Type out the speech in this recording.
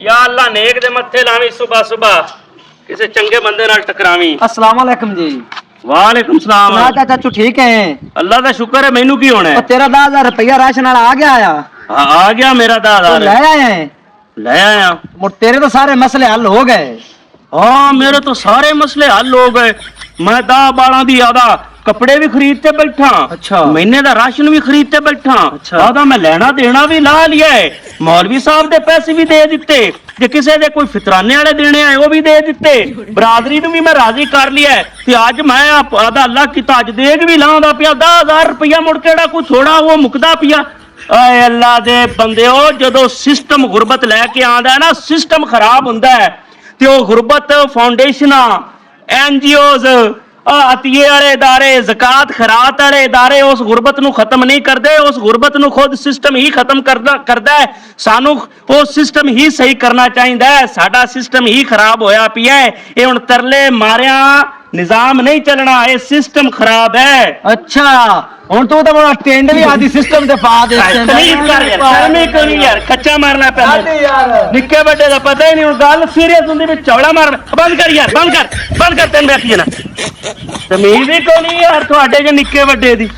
या अल्लाह नेक दे मत्थे लावी सुबह सुबह किसी चंगे बंदे नाल टकरावी। अस्सलाम वालेकुम जी। वालेकुम सलाम। ना चाचू ठीक है? अल्लाह का शुक्र है। मैनू की होना है? तेरा 10,000 रुपया राशन वाला आ गया आया? आ गया मेरा 10,000 ले आए हैं? ले आया। तेरे तो सारे मसले हल हो गए। हाँ मेरे तो सारे मसले हल हो गए। मैं 10-12 दी आदा कपड़े भी खरीदते बैठा। अच्छा। महीने का राशन भी खरीदते बैठा। अच्छा। आदा मैं लेना देना भी ला लिया है। मौलवी साहब दे पैसे भी दे दिते। जे किसी दे कोई फितराने वाले देने आए वो भी दे दिते। बरादरी नूं भी मैं राजी कर लिया है। ते अज मैं आदा अल्लाह कीता अज देग भी लांदा पिया 10,000 रुपया मुड़ केड़ा कोई थोड़ा वो मुकदा पिया। आए अल्लाह दे बंदेओ जदों सिस्टम गुरबत लैके आंदा है ना सिस्टम खराब हुंदा है ते ओ गुरबत फाउंडेशनां NGOs अतिये वाले इदारे ज़कात खैरात वाले इदारे उस गुरबत नूं खत्म नहीं करते। उस गुरबत नूं खुद सिस्टम ही खत्म करदा है। सानू वो सिस्टम ही सही करना चाहिए है। साडा सिस्टम ही खराब होया पिया है। ये हुण तरले मारिया निजाम नहीं चलना। ये सिस्टम खराब है। अच्छा हुण तू तो बड़ा टेंड भी आदि सिस्टम ते पा दे। तमीज कर यार शर्म क्यों नहीं यार कच्चा मारना पैंदा निक्के बड़े दा पता ही नहीं। हुण गल सीरियस हुंदी विच चौड़ा मारना बंद कर यार बंद कर तेन बैठी जाना। तमीज ही क्यों नहीं यार तुहाडे जे निक्के बड़े दी।